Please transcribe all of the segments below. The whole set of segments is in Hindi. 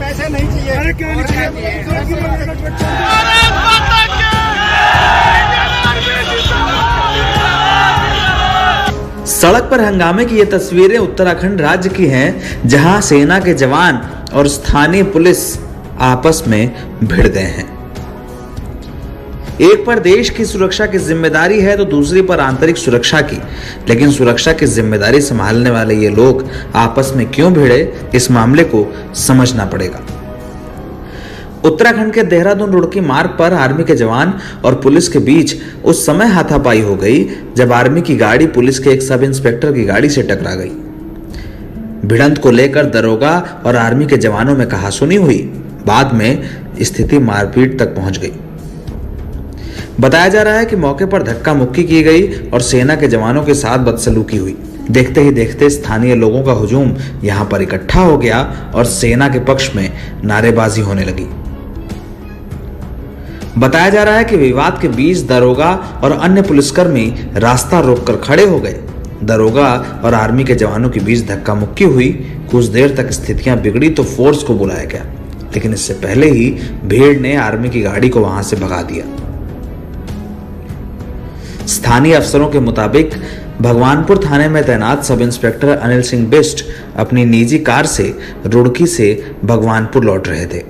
ऐसे नहीं चाहिए। अरे क्या नहीं चाहिए? सड़क पर हंगामे की ये तस्वीरें उत्तराखंड राज्य की हैं, जहां सेना के जवान और स्थानीय पुलिस आपस में भिड़ गए हैं। एक पर देश की सुरक्षा की जिम्मेदारी है तो दूसरी पर आंतरिक सुरक्षा की, लेकिन सुरक्षा की जिम्मेदारी संभालने वाले ये लोग आपस में क्यों भिड़े, इस मामले को समझना पड़ेगा। उत्तराखंड के देहरादून रुड़की मार्ग पर आर्मी के जवान और पुलिस के बीच उस समय हाथापाई हो गई जब आर्मी की गाड़ी पुलिस के एक सब इंस्पेक्टर की गाड़ी से टकरा गई। भिड़ंत को लेकर दरोगा और आर्मी के जवानों में कहासुनी हुई। बाद में स्थिति मारपीट तक पहुंच गई। बताया जा रहा है कि मौके पर धक्का मुक्की की गई और सेना के जवानों के साथ बदसलूकी हुई। देखते ही देखते स्थानीय लोगों का हुजूम यहां पर इकट्ठा हो गया और सेना के पक्ष में नारेबाजी होने लगी। बताया जा रहा है कि विवाद के बीच दरोगा और अन्य पुलिसकर्मी रास्ता रोककर खड़े हो गए। दरोगा और आर्मी के जवानों के बीच धक्का मुक्की हुई। कुछ देर तक स्थितियां बिगड़ी तो फोर्स को बुलाया गया, लेकिन इससे पहले ही भीड़ ने आर्मी की गाड़ी को वहां से भगा दिया। स्थानीय अफसरों के मुताबिक भगवानपुर थाने में तैनात सब इंस्पेक्टर अनिल सिंह बिष्ट अपनी निजी कार से रुड़की से भगवानपुर लौट रहे थे।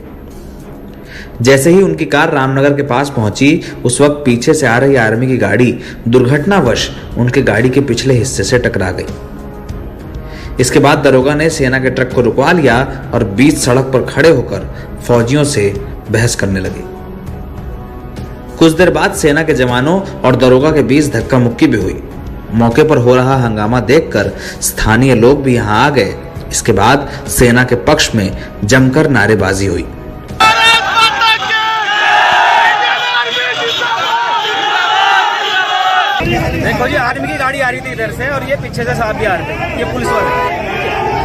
जैसे ही उनकी कार रामनगर के पास पहुंची, उस वक्त पीछे से आ रही आर्मी की गाड़ी दुर्घटनावश उनके गाड़ी के पिछले हिस्से से टकरा गई। इसके बाद दरोगा ने सेना के ट्रक को रुकवा लिया और बीच सड़क पर खड़े होकर फौजियों से बहस करने लगे। कुछ देर बाद सेना के जवानों और दरोगा के बीच धक्का मुक्की भी हुई। मौके पर हो रहा हंगामा देखकर स्थानीय लोग भी यहां आ गए। इसके बाद सेना के पक्ष में जमकर नारेबाजी हुई। देखो जी, आर्मी की गाड़ी आ रही थी इधर से और ये पीछे से साहब भी आ रहे थे, ये पुलिस वाले।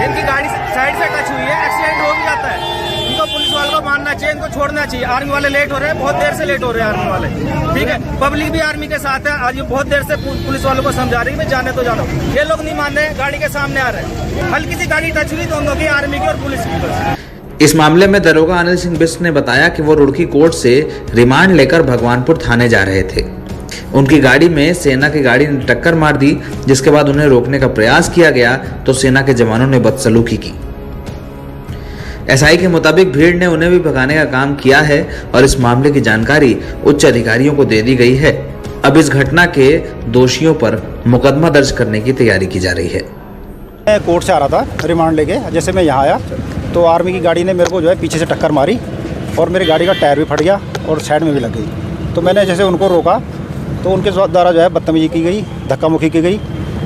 इनकी गाड़ी साइड से टच हुई है, एक्सीडेंट हो भी जाता है। इनको पुलिस वालों को मानना चाहिए, इनको छोड़ना चाहिए। आर्मी वाले लेट हो रहे हैं, बहुत देर से लेट हो रहे हैं आर्मी वाले, ठीक है। पब्लिक भी आर्मी के साथ है। आज ये बहुत देर से पुलिस वालों को समझा रही है जाने तो जानो, ये लोग नहीं मान रहे, गाड़ी के सामने आ रहे हैं। हल्की सी गाड़ी टच हुई दोनों की, आर्मी की और पुलिस की। इस मामले में दरोगा अनिल सिंह बिष्ट ने बताया कि वो रुड़की कोर्ट से रिमांड लेकर भगवानपुर थाने जा रहे थे। उनकी गाड़ी में सेना की गाड़ी ने टक्कर मार दी, जिसके बाद उन्हें रोकने का प्रयास किया गया तो सेना के जवानों ने बदसलूकी की। एसआई के मुताबिक भीड़ ने उन्हें भी भगाने का काम किया है और इस मामले की जानकारी उच्च अधिकारियों को दे दी गई है। अब इस घटना के दोषियों पर मुकदमा दर्ज करने की तैयारी की जा रही है। मैं कोर्ट से आ रहा था रिमांड लेके। जैसे मैं यहाँ आया तो आर्मी की गाड़ी ने मेरे को जो है पीछे से टक्कर मारी और मेरी गाड़ी का टायर भी फट गया और साइड में भी लग गई। तो मैंने जैसे उनको रोका तो उनके द्वारा जो है बदतमीजी की गई, धक्का मुक्की की गई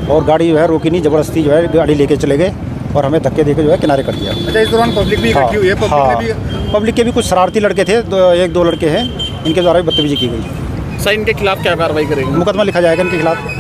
और गाड़ी जो है रोकी नहीं, ज़बरदस्ती जो है गाड़ी लेके चले गए और हमें धक्के देके जो है किनारे कर दिया। अच्छा, इस दौरान पब्लिक भी इकट्ठी हुई है? पब्लिक के भी कुछ शरारती लड़के थे, एक दो लड़के हैं, इनके द्वारा भी बदतमीजी की गई। सर, इनके खिलाफ क्या कार्रवाई करेंगे? मुकदमा लिखा जाएगा इनके खिलाफ।